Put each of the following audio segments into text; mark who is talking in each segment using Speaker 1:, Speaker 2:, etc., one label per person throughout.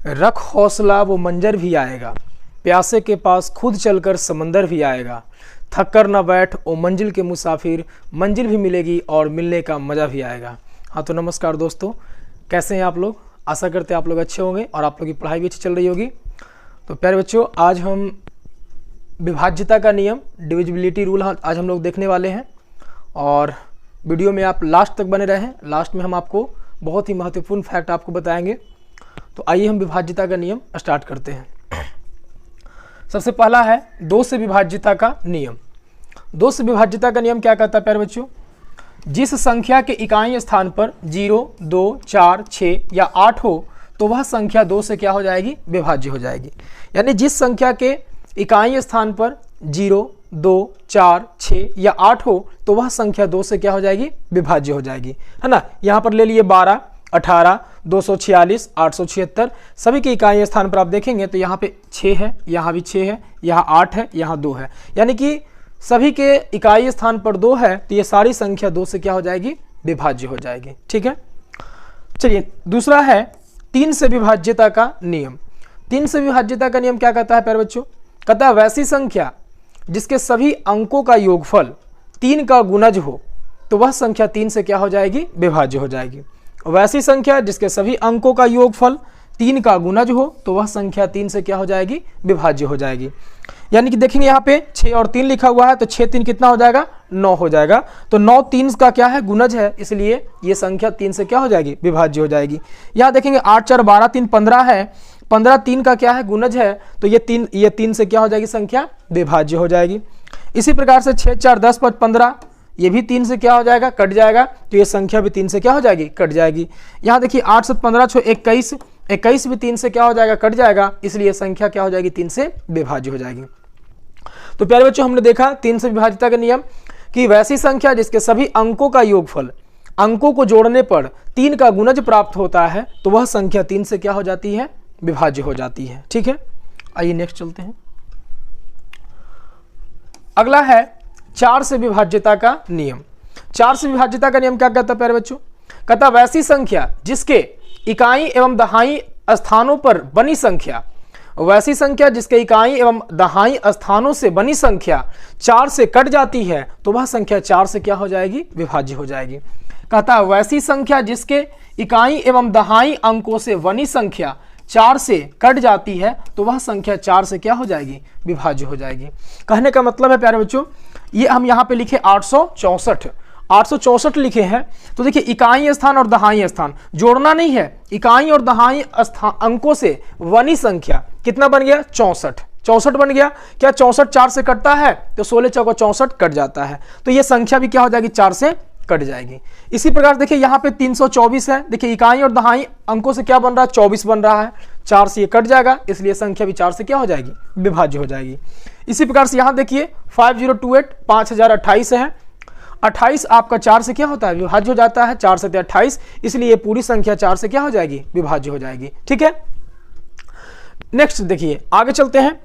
Speaker 1: रख हौसला वो मंजर भी आएगा, प्यासे के पास खुद चलकर समंदर भी आएगा। थक कर न बैठ ओ मंजिल के मुसाफिर, मंजिल भी मिलेगी और मिलने का मज़ा भी आएगा। हाँ तो नमस्कार दोस्तों, कैसे हैं आप लोग? आशा करते हैं आप लोग अच्छे होंगे और आप लोग की पढ़ाई भी अच्छी चल रही होगी। तो प्यारे बच्चों, आज हम विभाज्यता का नियम, डिविजिबिलिटी रूल आज हम लोग देखने वाले हैं और वीडियो में आप लास्ट तक बने रहें। लास्ट में हम आपको बहुत ही महत्वपूर्ण फैक्ट आपको बताएंगे। तो आइए हम विभाज्यता का नियम स्टार्ट करते हैं। सबसे पहला है दो से विभाज्यता का नियम। दो से विभाज्यता का नियम क्या कहता है प्यारे बच्चों? जिस संख्या के इकाई स्थान पर 0, 2, 4, 6 या 8 हो तो वह संख्या 2 से क्या हो जाएगी? विभाज्य हो जाएगी। यानी जिस संख्या के इकाई स्थान पर 0, 2, 4, 6 या 8 हो तो वह संख्या 2 से क्या हो जाएगी? विभाज्य हो जाएगी, है ना। यहाँ पर ले लिए 12, 18, 246, 876 सभी के इकाई स्थान पर आप देखेंगे तो यहाँ पे 6 है, यहाँ भी 6 है, यहाँ 8 है, यहाँ 2 है। यानी कि सभी के इकाई स्थान पर 2 है तो ये सारी संख्या 2 से क्या हो जाएगी? विभाज्य हो जाएगी। ठीक है, चलिए दूसरा है 3 से विभाज्यता का नियम। 3 से विभाज्यता का नियम क्या कहता है प्यारे बच्चों? कहता है वैसी संख्या जिसके सभी अंकों का योगफल 3 का गुणज हो तो वह संख्या 3 से क्या हो जाएगी? विभाज्य हो जाएगी। वैसी संख्या जिसके सभी अंकों का योगफल 3 का गुणज हो तो वह संख्या 3 से क्या हो जाएगी? विभाज्य हो जाएगी। यानी कि देखेंगे यहाँ पे 6 और 3 लिखा हुआ है तो 6 3 कितना हो जाएगा? 9 हो जाएगा। तो 9 3 का क्या है? गुणज है, इसलिए ये संख्या 3 से क्या हो जाएगी? विभाज्य हो जाएगी। यहाँ देखेंगे 8 4 12 3 15 है, 15 3 का क्या है? गुणज है, तो ये 3 से क्या हो जाएगी? संख्या विभाज्य हो जाएगी। इसी प्रकार से 6 4 10 5 15 ये भी 3 से क्या हो जाएगा? कट जाएगा, तो ये संख्या भी 3 से क्या हो जाएगी? कट जाएगी। यहाँ देखिए 8 7 15 6 21, 21 भी 3 से क्या हो जाएगा? कट जाएगा, इसलिए संख्या क्या हो जाएगी? 3 से विभाज्य हो जाएगी। तो प्यारे बच्चों, हमने देखा 3 से विभाज्यता का नियम कि वैसी संख्या जिसके सभी अंकों का योगफल अंकों को जोड़ने पर 3 का गुणज प्राप्त होता है तो वह संख्या 3 से क्या हो जाती है? विभाज्य हो जाती है। ठीक है, आइए नेक्स्ट चलते हैं। अगला है 4 से विभाज्यता का नियम। 4 से विभाज्यता का नियम क्या कहता है प्यारे बच्चों? कहता वैसी संख्या जिसके इकाई एवं दहाई स्थानों पर बनी संख्या, वैसी संख्या जिसके इकाई एवं दहाई स्थानों से बनी संख्या 4 से कट जाती है तो वह संख्या 4 से क्या हो जाएगी? विभाज्य हो जाएगी। कहता वैसी संख्या जिसके इकाई एवं दहाई अंकों से बनी संख्या 4 से कट जाती है तो वह संख्या 4 से क्या हो जाएगी? विभाज्य हो जाएगी। कहने का मतलब है प्यारे बच्चों, ये हम यहाँ पे लिखे 864 लिखे हैं। तो देखिए इकाई स्थान और दहाई स्थान जोड़ना नहीं है, इकाई और दहाई अंकों से बनी संख्या कितना बन गया? 64 बन गया। क्या 64 4 से कटता है? तो 16 चौका 64 कट जाता है, तो ये संख्या भी क्या हो जाएगी? 4 से कट जाएगी। इसी प्रकार देखिए यहाँ पे 324 है, देखिए इकाई और दहाई अंकों से क्या बन रहा है? 24 बन रहा है, 4 से ये कट जाएगा, इसलिए संख्या भी 4 से क्या हो जाएगी? विभाज्य हो जाएगी। इसी प्रकार से यहाँ देखिए 5028 5028 है, 28 आपका 4 से क्या होता है? विभाज्य हो जाता है, 4 से 28, इसलिए ये पूरी संख्या 4 से क्या हो जाएगी? विभाज्य हो जाएगी। ठीक है, नेक्स्ट देखिए आगे चलते हैं।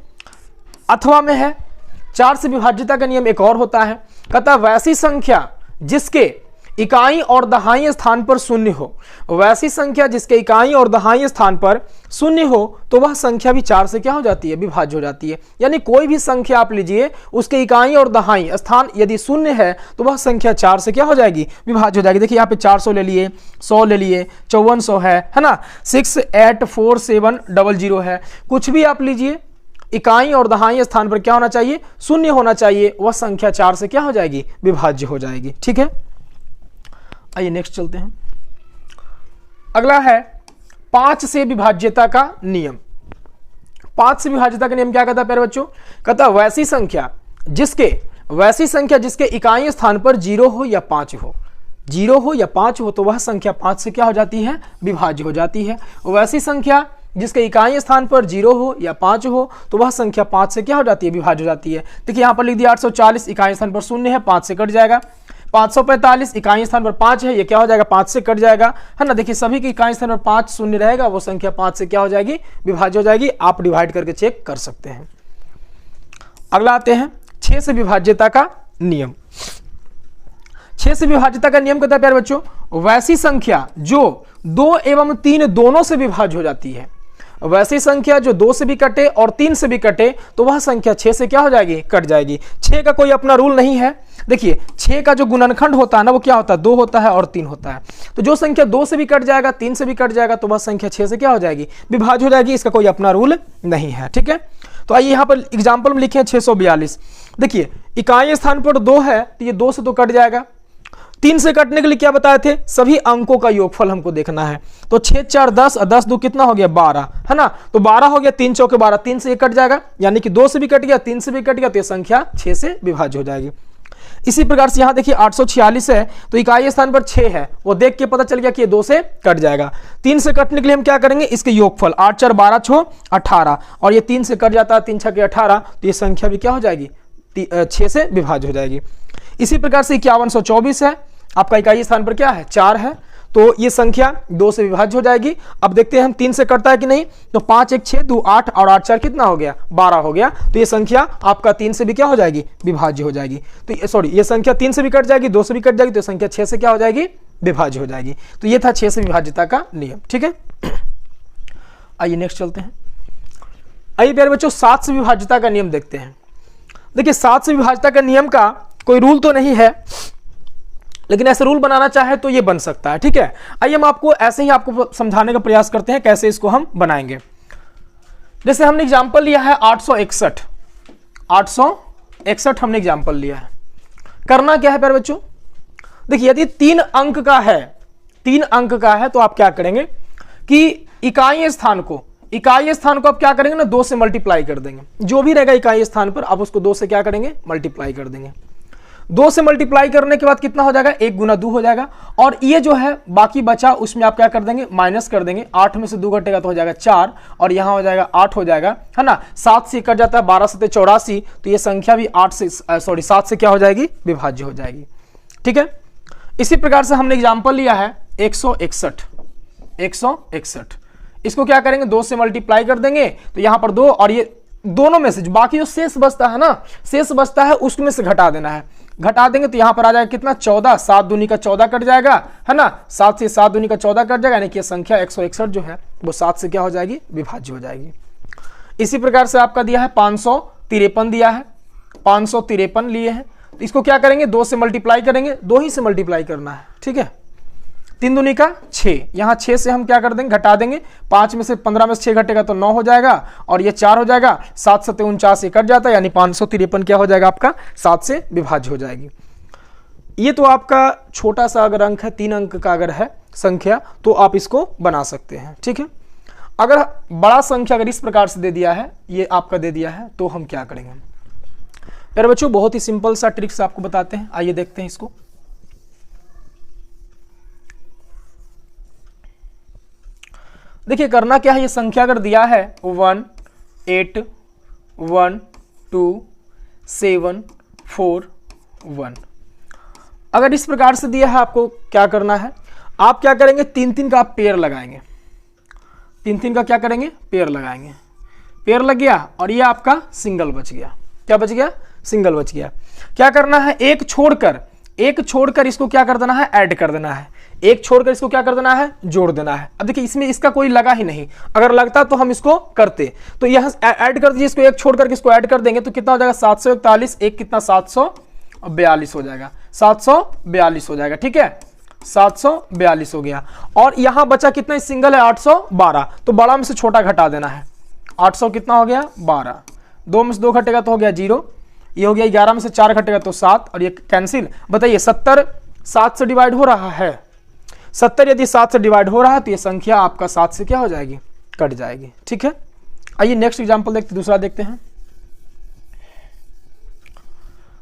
Speaker 1: अथवा में है 4 से विभाज्यता का नियम एक और होता है। कहता वैसी संख्या जिसके इकाई और दहाई स्थान पर शून्य हो, वैसी संख्या जिसके इकाई और दहाई स्थान पर शून्य हो तो वह संख्या भी 4 से क्या हो जाती है? विभाज्य हो जाती है। यानी कोई भी संख्या आप लीजिए, उसके इकाई और दहाई स्थान यदि शून्य है तो वह संख्या 4 से क्या हो जाएगी? विभाज्य हो जाएगी। देखिए यहाँ पे 400 ले लिए, 100 ले लिए, 5400 है ना, 684700 है। कुछ भी आप लीजिए, इकाई और दहाई स्थान पर क्या होना चाहिए? शून्य होना चाहिए, वह संख्या 4 से क्या हो जाएगी? विभाज्य हो जाएगी। ठीक है, आइए नेक्स्ट चलते हैं। अगला है 5 से विभाज्यता का नियम। 5 से विभाज्यता का नियम क्या कहता है प्यारे बच्चों? कहता वैसी संख्या जिसके इकाई स्थान पर 0 हो या 5 हो, 0 हो या 5 हो तो वह संख्या 5 से क्या हो जाती है? विभाज्य हो जाती है। वैसी संख्या जिसके इकाई स्थान पर 0 हो या 5 हो तो वह संख्या 5 से क्या हो जाती है? विभाज्य हो जाती है। देखिए यहाँ पर लिख दिया 840, इकाई स्थान पर 0 है, 5 से कट जाएगा। 545 इकाई स्थान पर 5 है, ये क्या हो जाएगा? 5 से कट जाएगा, है ना। देखिए सभी के इकाई स्थान पर 5 शून्य रहेगा, वो संख्या 5 से क्या हो जाएगी? विभाज्य हो जाएगी। आप डिवाइड करके चेक कर सकते हैं। अगला आते हैं 6 से विभाज्यता का नियम। 6 से विभाज्यता का नियम कहता है प्यारे बच्चों, वैसी संख्या जो 2 एवं 3 दोनों से विभाज्य हो जाती है, वैसी संख्या जो 2 से भी कटे और 3 से भी कटे तो वह संख्या 6 से क्या हो जाएगी, कट जाएगी। 6 का कोई अपना रूल नहीं है। देखिए 6 का जो गुणनखंड होता है ना वो क्या होता है, 2 होता है और 3 होता है। तो जो संख्या 2 से भी कट जाएगा, 3 से भी कट जाएगा तो वह संख्या 6 से क्या हो जाएगी, विभाज्य हो जाएगी। इसका कोई अपना रूल नहीं है, ठीक है। तो आइए यहाँ पर एग्जाम्पल में लिखे हैं 642। देखिए इकाई स्थान पर 2 है तो ये 2 से तो कट जाएगा। 3 से कटने के लिए क्या बताए थे, सभी अंकों का योगफल हमको देखना है। तो 6 4 10 और 10 2 कितना हो गया, 12 है ना। तो 12 हो गया, 3 चौके 12, 3 से ये कट जाएगा, यानी कि 2 से भी कट गया, 3 से भी कट गया, तो ये संख्या 6 से विभाज्य हो जाएगी। इसी प्रकार से यहाँ देखिए 846 है तो इकाई स्थान पर 6 है, वो देख के पता चल गया कि ये 2 से कट जाएगा। 3 से कटने के लिए हम क्या करेंगे, इसके योगफल 8 4 12 6 18, और ये 3 से कट जाता है, 3 6 18, तो ये संख्या भी क्या हो जाएगी, 6 से विभाज्य हो जाएगी। इसी प्रकार से 5124 है, आपका इकाई स्थान पर क्या है, 4 है, तो ये संख्या 2 से विभाज्य हो जाएगी। अब देखते हैं हम 3 से कटता है कि नहीं, तो 5 1 6 2 8 और 8 4 कितना हो गया, 12 हो गया। तो ये संख्या आपका 3 से भी क्या हो जाएगी, विभाज्य हो जाएगी। तो सॉरी, ये संख्या 3 से भी कट जाएगी, 2 से भी कट जाएगी, तो संख्या 6 से क्या हो जाएगी, विभाज्य हो जाएगी। तो ये था 6 से विभाज्यता का नियम, ठीक है। आइए नेक्स्ट चलते हैं। आइए प्यारे बच्चों 7 से विभाज्यता का नियम देखते हैं। देखिए 7 से विभाज्यता का नियम का कोई रूल तो नहीं है, लेकिन ऐसे रूल बनाना चाहे तो ये बन सकता है, ठीक है। आइए हम आपको ऐसे ही आपको समझाने का प्रयास करते हैं कैसे इसको हम बनाएंगे। जैसे हमने एग्जांपल लिया है 861 हमने एग्जांपल लिया है। करना क्या है प्यारे बच्चों, देखिए यदि 3 अंक का है तो आप क्या करेंगे कि इकाई स्थान को आप क्या करेंगे ना, 2 से मल्टीप्लाई कर देंगे। जो भी रहेगा इकाई स्थान पर आप उसको 2 से क्या करेंगे, मल्टीप्लाई कर देंगे। 2 से मल्टीप्लाई करने के बाद कितना हो जाएगा, 1 गुना 2 हो जाएगा। और ये जो है बाकी बचा उसमें आप क्या कर देंगे, माइनस कर देंगे। 8 में से 2 घटेगा तो हो जाएगा 4, और यहां हो जाएगा 8 हो जाएगा, है ना। 7 से कट जाता है, 12 से 84, तो ये संख्या भी 7 से क्या हो जाएगी, विभाज्य हो जाएगी, ठीक है। इसी प्रकार से हमने एग्जाम्पल लिया है 161। इसको क्या करेंगे, 2 से मल्टीप्लाई कर देंगे, तो यहां पर 2 और ये दोनों में से बाकी जो शेष बचता है ना, शेष बचता है उसमें से घटा देना है। घटा देंगे तो यहां पर आ जाएगा कितना, 14, 7 दूनी का 14 कट जाएगा, है ना। 7 से 7 दूनी का 14 कट जाएगा, यानी कि संख्या 161 जो है वो 7 से क्या हो जाएगी, विभाज्य हो जाएगी। इसी प्रकार से आपका दिया है 553 दिया है, 553 लिए हैं, तो इसको क्या करेंगे, 2 से मल्टीप्लाई करेंगे, 2 ही से मल्टीप्लाई करना है, ठीक है। 3 दूनी का 6, यहाँ 6 से हम क्या कर देंगे, घटा देंगे। 5 में से 15 में से 6 घटेगा तो 9 हो जाएगा, और ये 4 हो जाएगा। 7 7 49 कट जाता है, यानी 553 क्या हो जाएगा आपका, 7 से विभाज्य हो जाएगी। ये तो आपका छोटा सा अगर अंक है, 3 अंक का अगर है संख्या, तो आप इसको बना सकते हैं, ठीक है। अगर बड़ा संख्या अगर इस प्रकार से दे दिया है, ये आपका दे दिया है, तो हम क्या करेंगे प्यारे बच्चों, बहुत ही सिंपल सा ट्रिक्स आपको बताते हैं। आइए देखते हैं इसको। देखिए करना क्या है, ये संख्या अगर दिया है 1 8 1 2 7 4 1, अगर इस प्रकार से दिया है, आपको क्या करना है, आप क्या करेंगे, 3 का आप पेयर लगाएंगे। 3 का क्या करेंगे, पेयर लगाएंगे। पेयर लग गया, और ये आपका सिंगल बच गया। क्या बच गया, सिंगल बच गया। क्या करना है, एक छोड़कर इसको क्या कर देना है, ऐड कर देना है। एक छोड़कर इसको क्या कर देना है, जोड़ देना है। अब देखिए इसमें इसका कोई लगा ही नहीं, अगर लगता तो हम इसको करते। तो यहां ऐड कर दीजिए, इसको एक छोड़कर इसको ऐड कर देंगे तो कितना हो जाएगा, 741, एक कितना 742 हो जाएगा, 742 हो जाएगा, ठीक है। 742 हो गया, और यहां बचा कितना, सिंगल है 812, तो बड़ा में से छोटा घटा देना है। 800 कितना हो गया, 12, 2 में से 2 घटेगा तो हो गया 0, ये हो गया 11 में से 4 घटेगा तो 7, और ये कैंसिल। बताइए 70 7 से डिवाइड हो रहा है, 70 यदि 7 से डिवाइड हो रहा है तो ये संख्या आपका 7 से क्या हो जाएगी, कट जाएगी, ठीक है। आइए नेक्स्ट एग्जांपल देखते, दूसरा देखते हैं।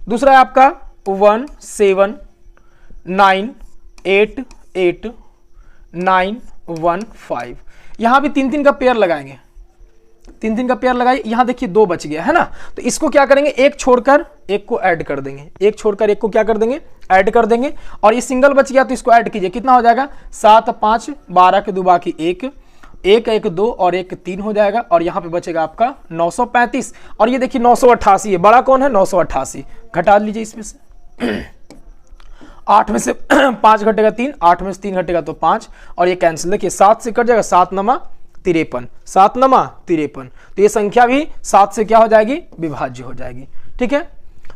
Speaker 1: दूसरा है आपका 1 7 9 8 8 9 1 5। यहां भी 3 का पेयर लगाएंगे, 3 का पेयर लगाइए। यहां देखिए 2 बच गया है ना, तो इसको क्या करेंगे, एक छोड़कर एक को ऐड कर देंगे। एक छोड़कर एक को क्या कर देंगे, ऐड कर देंगे। और ये सिंगल बच गया तो इसको ऐड कीजिए, कितना हो जाएगा, 7 5 12 के 2 बाकी 1 1 1 2 और 1 3 हो जाएगा। और यहाँ पे बचेगा आपका 935, और ये देखिए 988 है, बड़ा कौन है, 988, घटा लीजिए इसमें से। 8 में से 5 घटेगा 3, 8 में से 3 घटेगा तो 5, और ये कैंसिल। देखिए 7 से कट जाएगा, 7 9 53, 7 नमा 53। तो ये संख्या भी 7 से क्या हो जाएगी, विभाज्य हो जाएगी। ठीक है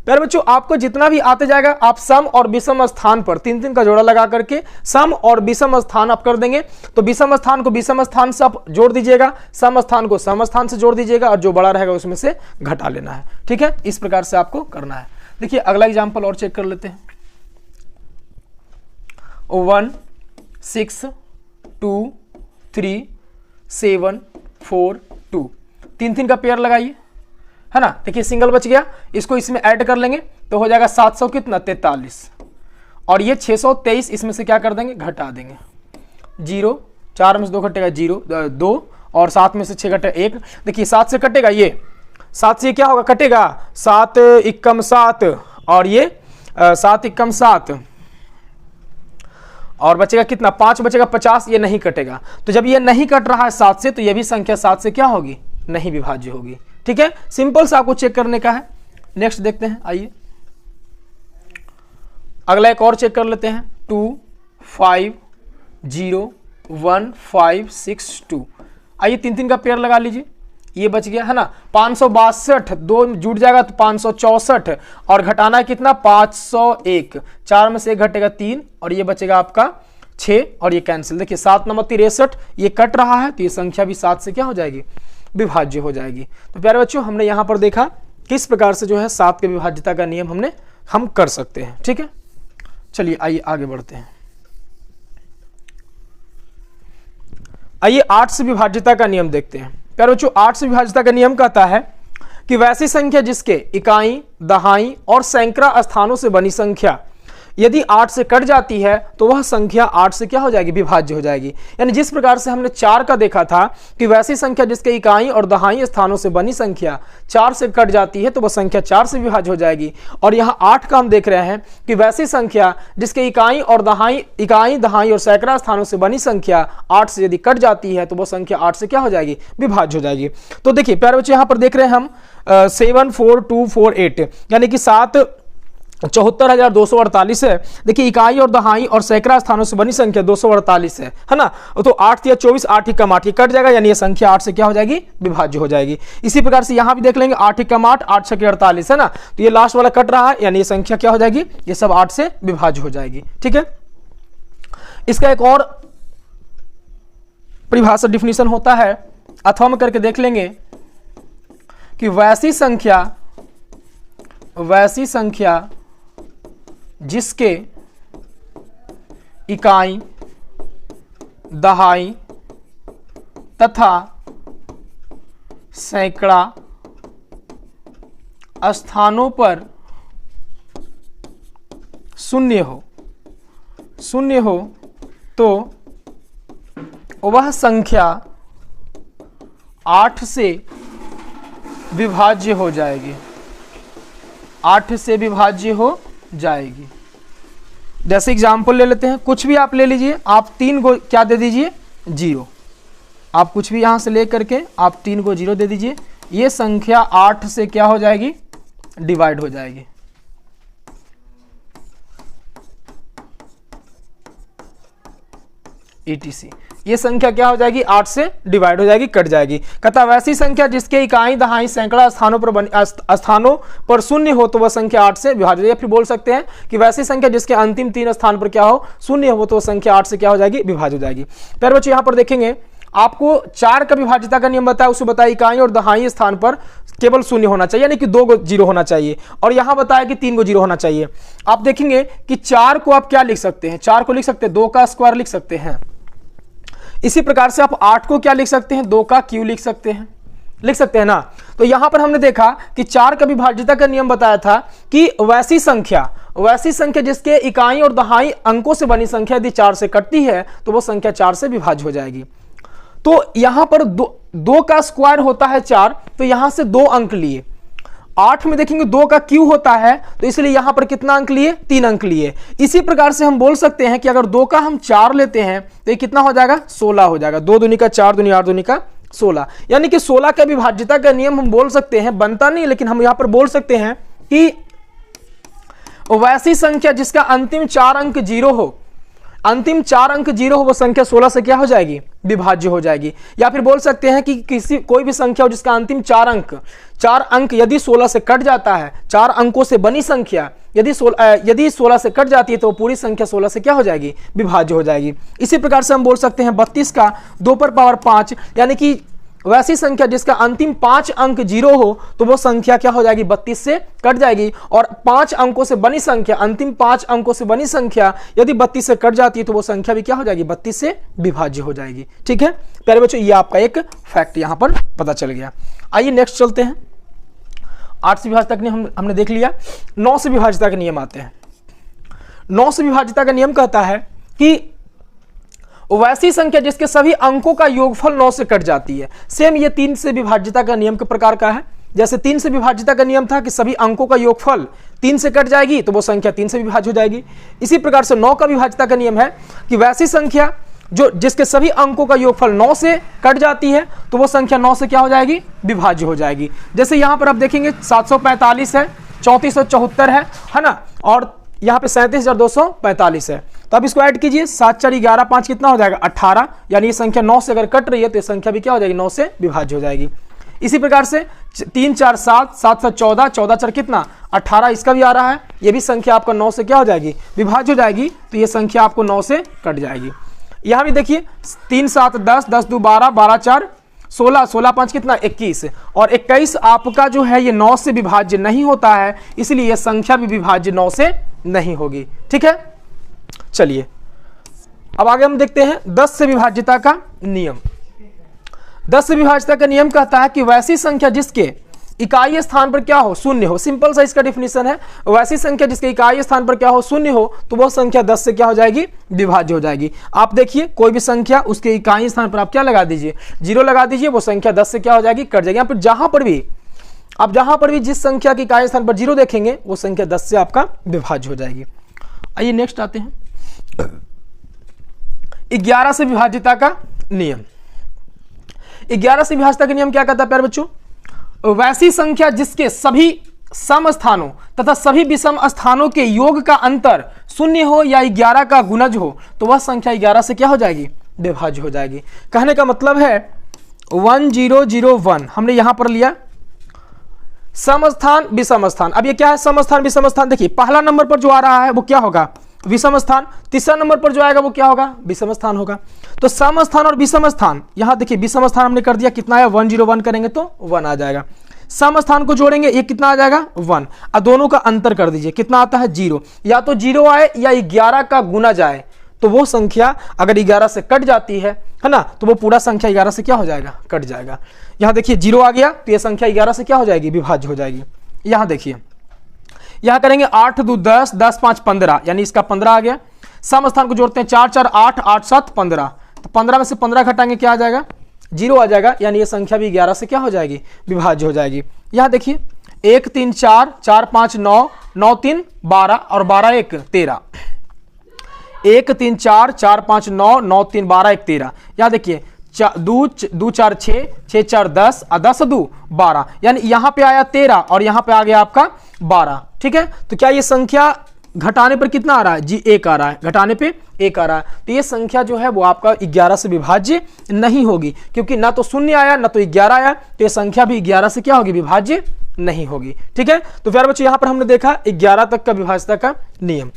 Speaker 1: प्यारे बच्चों, आपको जितना भी आते जाएगा आप सम और विषम स्थान पर 3 का जोड़ा लगा करके सम और विषम स्थान आप कर देंगे। तो विषम स्थान को विषम स्थान से आप जोड़ दीजिएगा, सम स्थान को सम स्थान से जोड़ दीजिएगा और जो बड़ा रहेगा उसमें से घटा लेना है। ठीक है, इस प्रकार से आपको करना है। देखिए अगला एग्जाम्पल और चेक कर लेते हैं। 1 6 2 3 7 4 2, 3 का पेयर लगाइए, है ना। देखिए सिंगल बच गया, इसको इसमें ऐड कर लेंगे तो हो जाएगा 700 कितना 43, और ये 623 इसमें से क्या कर देंगे, घटा देंगे। 0, 4 में से 2 घटेगा 0 2, और 7 में से 6 घटेगा 1। देखिए 7 से कटेगा, ये 7 से क्या होगा, कटेगा 7 एकम 7, और ये 7 एकम 7, और बचेगा कितना 5 बचेगा 50, ये नहीं कटेगा। तो जब ये नहीं कट रहा है 7 से, तो ये भी संख्या 7 से क्या होगी, नहीं विभाज्य होगी। ठीक है, सिंपल सा आपको चेक करने का है। नेक्स्ट देखते हैं, आइए अगला एक और चेक कर लेते हैं। 2 5 0 1 5 6 2, आइए 3 का पेयर लगा लीजिए, ये बच गया, है ना। 562, 2 जुड़ जाएगा तो 564, और घटाना है कितना 501, 4 में से 1 घटेगा 3, और ये बचेगा आपका 6, और ये कैंसिल। देखिए 7 नंबर 63, ये कट रहा है तो ये संख्या भी 7 से क्या हो जाएगी, विभाज्य हो जाएगी। तो प्यारे बच्चों, हमने यहां पर देखा किस प्रकार से जो है 7 के विभाज्यता का नियम हम कर सकते हैं। ठीक है, चलिए आइए आगे बढ़ते हैं। आइए 8 से विभाज्यता का नियम देखते हैं। प्यारे बच्चों, 8 से विभाज्यता का नियम कहता है कि वैसी संख्या जिसके इकाई, दहाई और सैकड़ा स्थानों से बनी संख्या यदि 8 से कट जाती है तो वह संख्या 8 से क्या हो जाएगी, विभाज्य हो जाएगी। यानी जिस प्रकार से हमने 4 का देखा था कि वैसी संख्या जिसके इकाई और दहाई स्थानों से बनी संख्या 4 से कट जाती है तो वह संख्या 4 से विभाज्य हो जाएगी, और यहाँ 8 का हम देख रहे हैं कि वैसी संख्या जिसके इकाई दहाई और सैकड़ा स्थानों से बनी संख्या 8 से यदि कट जाती है तो वह संख्या 8 से क्या हो जाएगी, विभाज्य हो जाएगी। तो देखिए प्यारे बच्चे, यहाँ पर देख रहे हैं हम 74248, यानी कि 74,248 है। देखिए इकाई और दहाई और सैकड़ा स्थानों से बनी संख्या 248 है ना। तो 8 या 24, 8 ही कम 8 ही कट जाएगा, यानी ये संख्या 8 से क्या हो जाएगी, विभाज्य हो जाएगी। इसी प्रकार से यहां भी देख लेंगे 8 ही कम 8, 8 6 48 है ना। तो ये लास्ट वाला कट रहा है, यानी ये संख्या क्या हो जाएगी, ये सब 8 से विभाज्य हो जाएगी। ठीक है, इसका एक और परिभाषा डिफिनीशन होता है, अथवा में करके देख लेंगे कि वैसी संख्या जिसके इकाई, दहाई तथा सैकड़ा स्थानों पर शून्य हो तो वह संख्या 8 से विभाज्य हो जाएगी, 8 से विभाज्य हो जाएगी। जैसे एग्जाम्पल ले लेते हैं, कुछ भी आप ले लीजिए, आप 3 को क्या दे दीजिए, 0। आप कुछ भी यहां से ले करके आप 3 को 0 दे दीजिए, ये संख्या 8 से क्या हो जाएगी, डिवाइड हो जाएगी। ETC, ये संख्या क्या हो जाएगी, 8 से डिवाइड हो जाएगी, कट जाएगी। कहता वैसी संख्या जिसके इकाई, दहाई, सैकड़ा स्थानों पर शून्य हो तो वह संख्या 8 से विभाज्य। या फिर बोल सकते हैं कि वैसी संख्या जिसके अंतिम 3 स्थान पर क्या हो, शून्य हो तो वह संख्या 8 से क्या हो जाएगी, विभाज्य हो जाएगी। प्यारे बच्चों, यहाँ पर देखेंगे आपको 4 का विभाज्यता का नियम बताया, उसे बताया इकाई और दहाई स्थान पर केवल शून्य होना चाहिए, यानी कि 2 को 0 होना चाहिए, और यहां बताया कि 3 को 0 होना चाहिए। आप देखेंगे कि 4 को आप क्या लिख सकते हैं, 4 को लिख सकते हैं 2 का स्क्वायर लिख सकते हैं। इसी प्रकार से आप 8 को क्या लिख सकते हैं, 2 का क्यू लिख सकते हैं ना। तो यहां पर हमने देखा कि 4 का विभाज्यता का नियम बताया था कि वैसी संख्या जिसके इकाई और दहाई अंकों से बनी संख्या यदि 4 से कटती है तो वो संख्या 4 से विभाज्य हो जाएगी। तो यहां पर 2 का स्क्वायर होता है 4, तो यहां से 2 अंक लिए। 8 में देखेंगे 2 का क्यू होता है, तो इसलिए यहां पर कितना अंक लिए, 3 अंक लिए। इसी प्रकार से हम बोल सकते हैं कि अगर 2 का हम 4 लेते हैं तो ये कितना हो जाएगा, 16 हो जाएगा। 2 दूनी का 4, दूनी 8, दूनी का 16, यानी कि 16 का विभाज्यता का नियम हम बोल सकते हैं, बनता नहीं लेकिन हम यहां पर बोल सकते हैं कि वैसी संख्या जिसका अंतिम 4 अंक 0 हो, अंतिम 4 अंक 0 हो वो संख्या 16 से क्या हो जाएगी, विभाज्य हो जाएगी। या फिर बोल सकते हैं कि कोई भी संख्या हो जिसका अंतिम 4 अंक यदि 16 से कट जाता है, 4 अंकों से बनी संख्या यदि 16 से कट जाती है तो पूरी संख्या 16 से क्या हो जाएगी, विभाज्य हो जाएगी। इसी प्रकार से हम बोल सकते हैं 32 का 2 पर पावर 5, यानी कि वैसी संख्या जिसका अंतिम 5 अंक 0 हो तो वो संख्या क्या हो जाएगी, 32 से कट जाएगी। और 5 अंकों से बनी संख्या, अंतिम 5 अंकों से बनी संख्या यदि 32 से कट जाती है तो वो संख्या भी क्या हो जाएगी, 32 से विभाज्य हो जाएगी। ठीक है प्यारे बच्चों, ये आपका एक फैक्ट यहां पर पता चल गया। आइए नेक्स्ट चलते हैं। 8 से विभाज्यता का नियम हमने देख लिया। 9 से विभाज्यता के नियम आते हैं। 9 से विभाज्यता का नियम कहता है कि वैसी संख्या जिसके सभी अंकों का योगफल 9 से कट जाती है। सेम ये 3 से विभाज्यता का नियम के प्रकार का है। जैसे 3 से विभाज्यता का नियम था कि सभी अंकों का योगफल 3 से कट जाएगी तो वो संख्या 3 से विभाज्य हो जाएगी। इसी प्रकार से 9 का विभाज्यता का नियम है कि वैसी संख्या जो जिसके सभी अंकों का योगफल 9 से कट जाती है तो वो संख्या 9 से क्या हो जाएगी, विभाज्य हो जाएगी। जैसे यहाँ पर आप देखेंगे 745 है, 3474 है ना, और यहाँ पे 37,245 है। तो आप इसको ऐड कीजिए, 7 4 11 5 कितना हो जाएगा, 18, यानी ये संख्या 9 से अगर कट रही है तो ये संख्या भी क्या हो जाएगी, 9 से विभाज्य हो जाएगी। इसी प्रकार से 3 4 7 7 7 14 14 4 कितना 18, इसका भी आ रहा है, ये भी संख्या आपका 9 से क्या हो जाएगी, विभाज्य हो जाएगी। तो ये संख्या आपको 9 से कट जाएगी। यहाँ भी देखिए 3 7 10 10 2 12 12 4 16 16 5 कितना 21, और 21 आपका जो है ये 9 से विभाज्य नहीं होता है, इसलिए ये संख्या भी विभाज्य 9 से नहीं होगी। ठीक है, चलिए अब आगे हम देखते हैं 10 से विभाज्यता का नियम। 10 से विभाज्यता का नियम कहता है कि वैसी संख्या जिसके इकाई स्थान पर क्या हो, शून्य हो। सिंपल सा इसका डिफिनीशन है, वैसी संख्या जिसके इकाई स्थान पर क्या हो, शून्य हो, तो वह संख्या 10 से क्या हो जाएगी, विभाज्य हो जाएगी। आप देखिए कोई भी संख्या उसके इकाई स्थान पर आप क्या लगा दीजिए, 0 लगा दीजिए, वो संख्या 10 से क्या हो जाएगी, कट जाएगी। फिर जहां पर भी जिस संख्या के इकाई स्थान पर 0 देखेंगे वो संख्या 10 से आपका विभाज्य हो जाएगी। आइए नेक्स्ट आते हैं 11 से विभाज्यता का नियम। 11 से विभाज्यता का नियम क्या कहता है प्यारे बच्चों, वैसी संख्या जिसके सभी सम स्थानों तथा सभी विषम स्थानों के योग का अंतर 0 हो या 11 का गुणज हो तो वह संख्या 11 से क्या हो जाएगी, विभाज्य हो जाएगी। कहने का मतलब है 1001 हमने यहां पर लिया सम स्थान विषम स्थान। अब ये क्या है, सम स्थान विषम स्थान। देखिए पहला नंबर पर जो आ रहा है वो क्या होगा, विषम स्थान। तीसरा नंबर पर जो आएगा वो क्या होगा, विषम स्थान होगा। तो सम स्थान और विषम स्थान, यहां देखिए विषम स्थान हमने कर दिया, कितना है 101 करेंगे तो 1 आ जाएगा। सम स्थान को जोड़ेंगे ये कितना आ जाएगा 1, और दोनों का अंतर कर दीजिए, कितना आता है 0। या तो 0 आए या 11 का गुना जाए, तो वो संख्या अगर 11 से कट जाती है ना, तो वो पूरा संख्या 11 से क्या हो जाएगा, कट जाएगा। यहां देखिए 0 आ गया तो ये संख्या 11 से क्या हो जाएगी, विभाज्य हो जाएगी। यहां देखिए यहां करेंगे 8 2 10 10 5 15, यानी इसका 15 आ गया। सम स्थान को जोड़ते हैं 4 4 8 8 7 15, तो 15 में से 15 घटाएंगे क्या आ जाएगा, 0 आ जाएगा, यानी ये संख्या भी 11 से क्या हो जाएगी, विभाज्य हो जाएगी। यहां देखिए 1 3 4 4 5 9 9 3 12 और 12 1 13, 1 3 4 4 5 9 9 3 12 1 13। यहां देखिए 2 4 6 6 4 10 और 10 2 12, यानी यहां पे आया 13 और यहां पे आ गया आपका 12। ठीक है, तो क्या ये संख्या घटाने पर कितना आ रहा है जी, 1 आ रहा है, घटाने पे 1 आ रहा है। तो ये संख्या जो है वो आपका 11 से विभाज्य नहीं होगी, क्योंकि ना तो 0 आया ना तो 11 आया, तो ये संख्या भी 11 से क्या होगी, विभाज्य नहीं होगी। ठीक है, तो प्यारे बच्चों यहां पर हमने देखा 11 तक का विभाज्यता का नियम।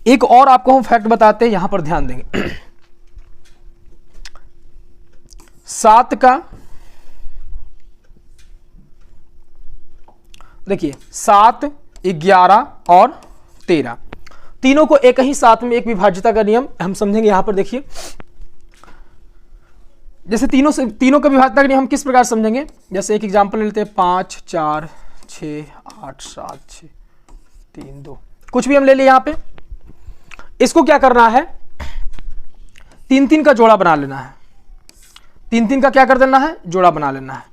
Speaker 1: एक और आपको हम फैक्ट बताते हैं, यहां पर ध्यान देंगे 7 का, देखिए 7 11 और 13 तीनों को एक ही साथ में एक विभाज्यता का नियम हम समझेंगे। यहां पर देखिए जैसे तीनों का विभाज्यता का नियम हम किस प्रकार समझेंगे, जैसे एक एग्जांपल लेते हैं 5 4 6 8 7 6 3 2, कुछ भी हम ले लिए। यहां पे इसको क्या करना है, 3 3 का जोड़ा बना लेना है, 3 3 का क्या कर देना है, जोड़ा बना लेना है।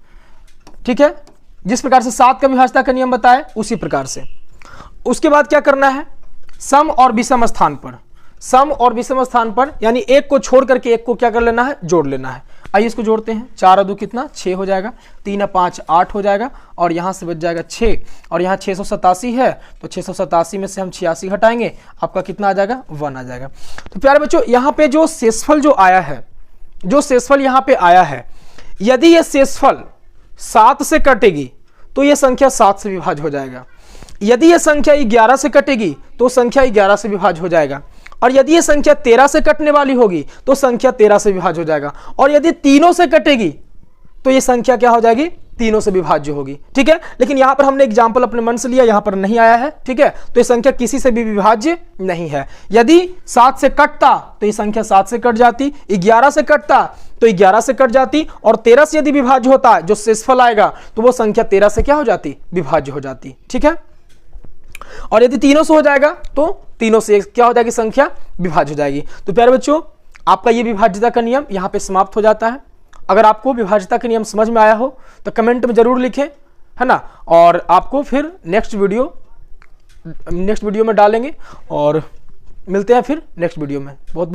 Speaker 1: ठीक है, जिस प्रकार से 7 का विभाज्यता का नियम बताए उसी प्रकार से। उसके बाद क्या करना है, सम और विषम स्थान पर, सम और विषम स्थान पर यानी एक को छोड़ करके एक को क्या कर लेना है, जोड़ लेना है। आइए इसको जोड़ते हैं, 4 और 2 कितना 6 हो जाएगा, 3 और 5 8 हो जाएगा और यहाँ से बच जाएगा 6 और यहाँ 687 है तो 687 में से हम 86 हटाएंगे, आपका कितना आ जाएगा 1 आ जाएगा। तो प्यारे बच्चों यहाँ पे जो शेषफल जो आया है, जो शेषफल यहाँ पे आया है, यदि ये शेषफल 7 से कटेगी तो ये संख्या 7 से विभाज्य हो जाएगा, यदि ये संख्या 11 से कटेगी तो संख्या 11 से विभाज्य हो जाएगा, और यदि ये संख्या 13 से कटने वाली होगी तो संख्या 13 से विभाज्य हो जाएगा, और यदि तीनों से कटेगी तो ये संख्या क्या हो जाएगी, तीनों से विभाज्य होगी। ठीक है, लेकिन यहां पर हमने एग्जाम्पल अपने मन से लिया, यहां पर नहीं आया है। ठीक है, तो ये संख्या किसी से भी विभाज्य नहीं है। यदि 7 से कटता तो ये संख्या 7 से कट जाती, 11 से कटता तो 11 से कट जाती, और 13 से यदि विभाज्य होता जो शेषफल आएगा तो वो संख्या 13 से क्या हो जाती, विभाज्य हो जाती। ठीक है, और यदि तीनों से हो जाएगा तो तीनों से क्या हो जाएगी, संख्या विभाज्य हो जाएगी। तो प्यारे बच्चों आपका ये विभाज्यता का नियम यहाँ पे समाप्त हो जाता है। अगर आपको विभाज्यता का नियम समझ में आया हो तो कमेंट में जरूर लिखें, है ना, और आपको फिर नेक्स्ट वीडियो में डालेंगे और मिलते हैं फिर नेक्स्ट वीडियो में। बहुत